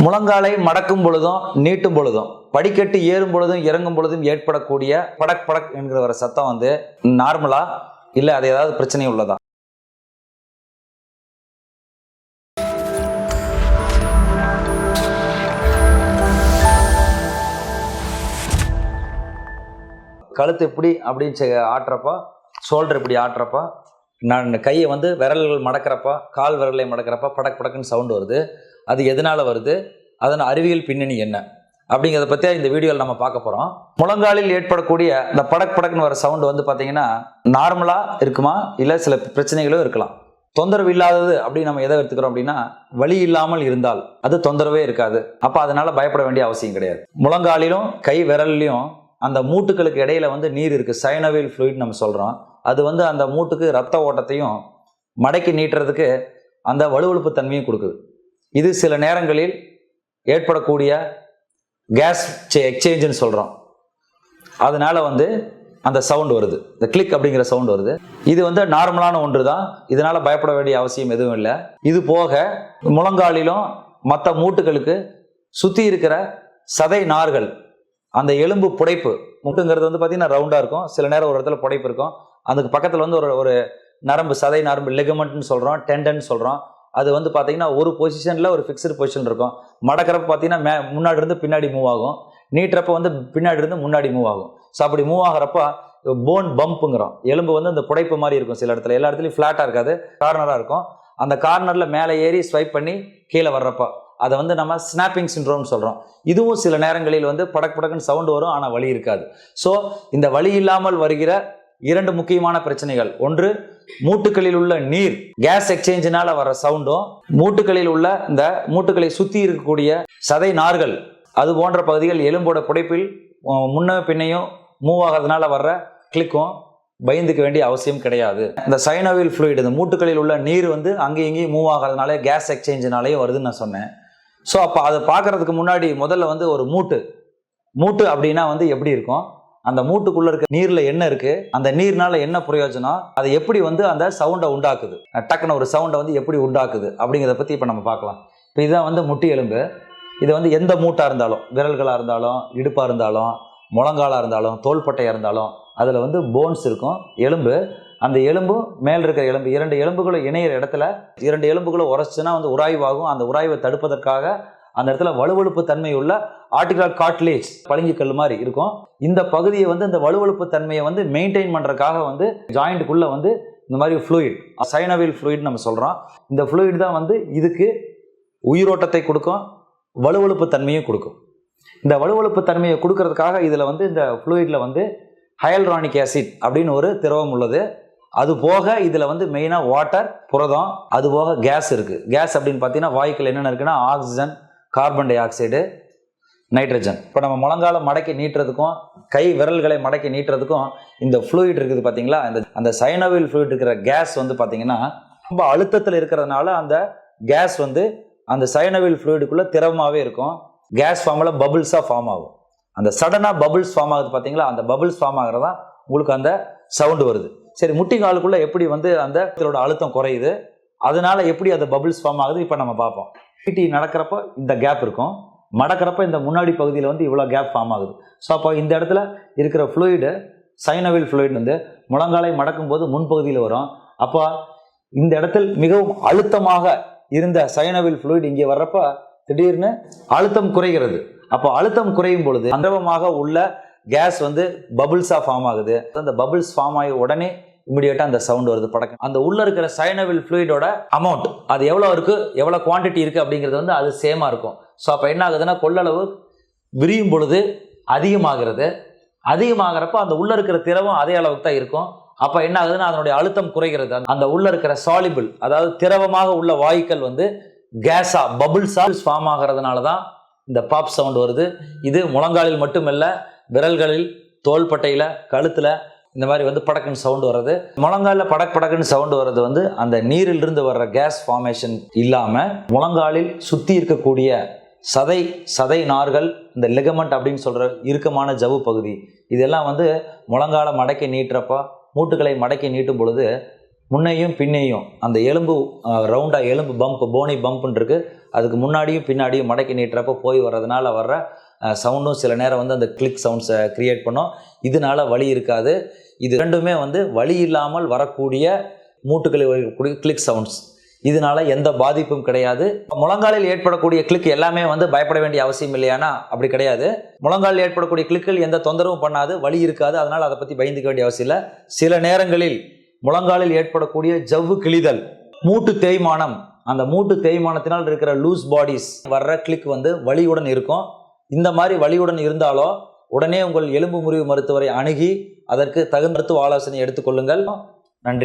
முழங்காலை மடக்கும் பொழுதும் நீட்டும் பொழுதும் படிக்கட்டு ஏறும் பொழுதும் இறங்கும் பொழுதும் ஏற்படக்கூடிய படக் படக் என்கிற ஒரு சத்தம் வந்து நார்மலா இல்ல அது ஏதாவது பிரச்சனை உள்ளதா? கழுத்து எப்படி அப்படின்னு ஆட்டுறப்ப, ஷோல்டர் இப்படி ஆட்டுறப்ப, நான் கையை வந்து விரல்கள் மடக்கிறப்ப, கால் விரலை மடக்கிறப்ப படக் படக்குன்னு சவுண்டு வருது. அது எதனால வருது, அதன் அறிவியல் பின்னணி என்ன அப்படிங்கிறத பற்றி இந்த வீடியோவில் நம்ம பார்க்க போகிறோம். முழங்காலில் ஏற்படக்கூடிய இந்த படக் படக்குன்னு வர சவுண்டு வந்து பார்த்தீங்கன்னா நார்மலாக இருக்குமா, இல்லை சில பிரச்சனைகளும் இருக்கலாம். தொந்தரவு இல்லாதது அப்படின்னு நம்ம எதை எடுத்துக்கிறோம் அப்படின்னா, வலி இல்லாமல் இருந்தால் அது தொந்தரவே இருக்காது. அப்போ அதனால பயப்பட வேண்டிய அவசியம் கிடையாது. முழங்காலிலும் கை விரல்லையும் அந்த மூட்டுகளுக்கு இடையில வந்து நீர் இருக்குது, சைனோவியல் ஃப்ளூயிட் நம்ம சொல்கிறோம். அது வந்து அந்த மூட்டுக்கு ரத்த ஓட்டத்தையும் மடக்கி நீட்டுறதுக்கு அந்த வலுவழுப்பு தன்மையும் கொடுக்குது. இது சில நேரங்களில் ஏற்படக்கூடிய கேஸ் எக்ஸ்சேஞ்சுன்னு சொல்கிறோம். அதனால வந்து அந்த சவுண்ட் வருது, இந்த கிளிக் அப்படிங்கிற சவுண்ட் வருது. இது வந்து நார்மலான ஒன்று தான், இதனால பயப்பட வேண்டிய அவசியம் எதுவும் இல்லை. இது போக முழங்காலிலும் மற்ற மூட்டுகளுக்கு சுற்றி இருக்கிற சதை நார்கள், அந்த எலும்பு புடைப்பு, முட்டுங்கிறது வந்து பார்த்தீங்கன்னா ரவுண்டாக இருக்கும், சில நேரம் ஒரு இடத்துல புடைப்பு இருக்கும். அதுக்கு பக்கத்தில் வந்து ஒரு நரம்பு, சதை நரம்பு, லெகமெண்ட்னு சொல்கிறோம், டெண்டன் சொல்கிறோம். அது வந்து பார்த்தீங்கன்னா ஒரு பொசிஷனில் ஒரு ஃபிக்ஸ்டு பொசிஷன் இருக்கும். மடக்கிறப்ப பார்த்தீங்கன்னா முன்னாடி இருந்து பின்னாடி மூவ் ஆகும், நீட்டுறப்ப வந்து பின்னாடி இருந்து முன்னாடி மூவ் ஆகும். ஸோ அப்படி மூவ் ஆகிறப்ப போன் பம்புங்கிறோம். எலும்பு வந்து இந்த புடைப்பு மாதிரி இருக்கும், சில இடத்துல, எல்லா இடத்துலையும் ஃப்ளாட்டாக இருக்காது, கார்னராக இருக்கும். அந்த கார்னரில் மேலே ஏறி ஸ்வைப் பண்ணி கீழே வர்றப்ப அதை வந்து நம்ம ஸ்னாப்பிங் சிண்ட்ரோம்னு சொல்கிறோம். இதுவும் சில நேரங்களில் வந்து படக் படக்குன்னு சவுண்டு வரும், ஆனால் வலி இருக்காது. ஸோ இந்த வலி இல்லாமல் வருகிற இரண்டு முக்கியமான பிரச்சனைகள், ஒன்று மூட்டுகளில் உள்ள நீர் கேஸ் எக்ஸ்சேஞ்சினால வர சவுண்டும், மூட்டுகளில் உள்ள இந்த மூட்டுகளை சுற்றி இருக்கக்கூடிய சதை நார்கள், அது போன்ற பகுதிகள் எலும்போட புடைப்பில் முன்ன பின்னையும் மூவ் ஆகிறதுனால வர்ற கிளிக்கும் பயந்துக்க வேண்டிய அவசியம் கிடையாது. இந்த சைனோவியல் ஃப்ளூயிட், இந்த மூட்டுகளில் உள்ள நீர் வந்து அங்கேயும் இங்கேயும் மூவ் ஆகிறதுனால கேஸ் எக்ஸ்சேஞ்சினாலேயும் வருதுன்னு நான் சொன்னேன். ஸோ அப்போ அதை பார்க்கறதுக்கு முன்னாடி முதல்ல வந்து ஒரு மூட்டு அப்படின்னா வந்து எப்படி இருக்கும், அந்த மூட்டுக்குள்ள இருக்க நீர்ல என்ன இருக்கு, அந்த நீர்னால என்ன பிரயோஜனம், அதை எப்படி வந்து அந்த சவுண்டை உண்டாக்குது, டக்குன்னு ஒரு சவுண்டை வந்து எப்படி உண்டாக்குது அப்படிங்கிறத பற்றி இப்போ நம்ம பார்க்கலாம். இப்போ இதுதான் வந்து முட்டி எலும்பு. இது வந்து எந்த மூட்டாக இருந்தாலும், விரல்களாக இருந்தாலும், இடுப்பாக இருந்தாலும், முழங்காலாக இருந்தாலும், தோள்பட்டையாக இருந்தாலும், அதில் வந்து போன்ஸ் இருக்கும், எலும்பு. அந்த எலும்பு மேல் இருக்கிற எலும்பு, இரண்டு எலும்புகளும் இணையிற இடத்துல இரண்டு எலும்புகளும் உரைச்சுன்னா வந்து உராய்வாகும். அந்த உராய்வை தடுப்பதற்காக அந்த இடத்துல வலுவழுப்பு தன்மை உள்ள ஆர்டிகுலர் கார்ட்லேஜ், பளிங்குக்கல் மாதிரி இருக்கும். இந்த பகுதியை வந்து இந்த வலுவழுப்பு தன்மையை வந்து மெயின்டைன் பண்ணுறதுக்காக வந்து ஜாயிண்ட்டுக்குள்ளே வந்து இந்த மாதிரி ஃப்ளூயிட், சைனோவியல் ஃப்ளூயிட் நம்ம சொல்கிறோம். இந்த ஃப்ளூயிட் தான் வந்து இதுக்கு உயிரோட்டத்தை கொடுக்கும், வலுவழுப்பு தன்மையும் கொடுக்கும். இந்த வலுவழுப்பு தன்மையை கொடுக்கறதுக்காக இதில் வந்து இந்த ஃப்ளூயிடில் வந்து ஹையல்ரானிக் ஆசிட் அப்படின்னு ஒரு திரவம் உள்ளது. அது போக இதில் வந்து மெயினாக வாட்டர், புரதம், அது போக கேஸ் இருக்குது. கேஸ் அப்படின்னு பார்த்தீங்கன்னா வாயுக்கள் என்னென்ன இருக்குன்னா oxygen, carbon di oxide, nitrogen. இப்போ நம்ம முழங்கால மடக்கி நீட்டுறதுக்கும் கை விரல்களை மடக்கி நீட்டுறதுக்கும் இந்த ஃப்ளூயிட் இருக்குது பார்த்தீங்களா, அந்த சைனோவியல் ஃப்ளூயிட் இருக்கிற கேஸ் வந்து பார்த்தீங்கன்னா ரொம்ப அழுத்தத்தில் இருக்கிறதுனால அந்த கேஸ் வந்து அந்த சைனோவியல் ஃப்ளூயிடுக்குள்ளே திரவமாகவே இருக்கும். கேஸ் ஃபார்மில் பபுள்ஸாக ஃபார்ம் ஆகும். அந்த சடனாக பபுள்ஸ் ஃபார்ம் ஆகுது பார்த்தீங்களா, அந்த பபுள்ஸ் ஃபார்ம் ஆகிறதா உங்களுக்கு அந்த சவுண்டு வருது. சரி, முட்டி காலுக்குள்ளே எப்படி வந்து அந்த இதோட அழுத்தம் குறையுது, அதனால எப்படி அந்த பபுள்ஸ் ஃபார்ம் ஆகுது இப்போ நம்ம பார்ப்போம். பிடி நடக்கிறப்ப இந்த கேப் இருக்கும், மடக்கிறப்ப இந்த முன்னாடி பகுதியில் வந்து இவ்வளோ கேப் ஃபார்ம் ஆகுது. ஸோ அப்போ இந்த இடத்துல இருக்கிற ஃப்ளூயிடு, சைனோவியல் ஃப்ளூயிட் வந்து முழங்காலை மடக்கும் போது முன்பகுதியில் வரும். அப்போ இந்த இடத்தில் மிகவும் அழுத்தமாக இருந்த சைனோவியல் ஃப்ளூயிட் இங்கே வர்றப்ப திடீர்னு அழுத்தம் குறைகிறது. அப்போ அழுத்தம் குறையும் பொழுது திரவமாக உள்ள கேஸ் வந்து பபுள்ஸாக ஃபார்ம் ஆகுது. அந்த பபுள்ஸ் ஃபார்ம் ஆகி உடனே இமிடியேட்டாக அந்த சவுண்ட் வருது, படக்கம். அந்த உள்ள இருக்கிற சைனோவியல் ஃப்ளூயிடோட அமௌண்ட், அது எவ்வளோ இருக்குது, எவ்வளோ குவான்டிட்டி இருக்குது அப்படிங்கிறது வந்து அது சேமாக இருக்கும். ஸோ அப்போ என்ன ஆகுதுன்னா கொள்ளளவு விரியும் பொழுது அதிகமாகிறது. அதிகமாகிறப்ப அந்த உள்ள இருக்கிற திரவம் அதே அளவுக்கு தான் இருக்கும். அப்போ என்ன ஆகுதுன்னா அதனுடைய அழுத்தம் குறைகிறது. அந்த உள்ள இருக்கிற சாலிபிள், அதாவது திரவமாக உள்ள வாயுக்கள் வந்து கேஸா, பபுள்ஸா ஃபார்ம் ஆகிறதுனால தான் இந்த பாப் சவுண்ட் வருது. இது முழங்காலில் மட்டுமல்ல, விரல்களில், தோள்பட்டையில், கழுத்தில் இந்த மாதிரி வந்து படக்குன்னு சவுண்டு வர்றது. முழங்காலில் படக்குன்னு சவுண்டு வர்றது வந்து அந்த நீரிலிருந்து வர்ற கேஸ் ஃபார்மேஷன் இல்லாமல் முழங்காலில் சுற்றி இருக்கக்கூடிய சதை நார்கள், இந்த லெகமெண்ட் அப்படின்னு சொல்கிற இறுக்கமான ஜவ்வு பகுதி, இதெல்லாம் வந்து முழங்கால மடக்கி நீட்டுறப்போ, மூட்டுகளை மடக்கி நீட்டும் பொழுது முன்னையும் பின்னையும் அந்த எலும்பு ரவுண்டாக எலும்பு பம்ப் போனி பம்ப்னு இருக்கு, அதுக்கு முன்னாடியும் பின்னாடியும் மடக்கி நீட்டுறப்ப போய் வர்றதுனால வர்ற சவுண்டும் சில நேரம் வந்து அந்த கிளிக் சவுண்ட்ஸை க்ரியேட் பண்ணோம். இதனால வலி இருக்காது. இது ரெண்டுமே வந்து வலி இல்லாமல் வரக்கூடிய மூட்டுகளில் வரக்கூடிய கிளிக் சவுண்ட்ஸ். இதனால எந்த பாதிப்பும் கிடையாது. முழங்காலில் ஏற்படக்கூடிய கிளிக் எல்லாமே வந்து பயப்பட வேண்டிய அவசியம் இல்லையானா அப்படி கிடையாது. முழங்காலில் ஏற்படக்கூடிய கிளிக்கில் எந்த தொந்தரவும் பண்ணாது, வலி இருக்காது. அதனால் அதை பற்றி பயந்துக்க வேண்டிய அவசியம் இல்லை. சில நேரங்களில் முழங்காலில் ஏற்படக்கூடிய ஜவ்வு கிழிதல், மூட்டு தேய்மானம், அந்த மூட்டு தேய்மானத்தினால் இருக்கிற லூஸ் பாடிஸ் வர்ற கிளிக் வந்து வலியுடன் இருக்கும். இந்த மாதிரி வலியுடன் இருந்தாலோ உடனே உங்கள் எலும்பு முறிவு மருத்துவரை அணுகி அதற்கு தகுந்த மருத்துவ ஆலோசனை எடுத்துக்கொள்ளுங்கள். நன்றி.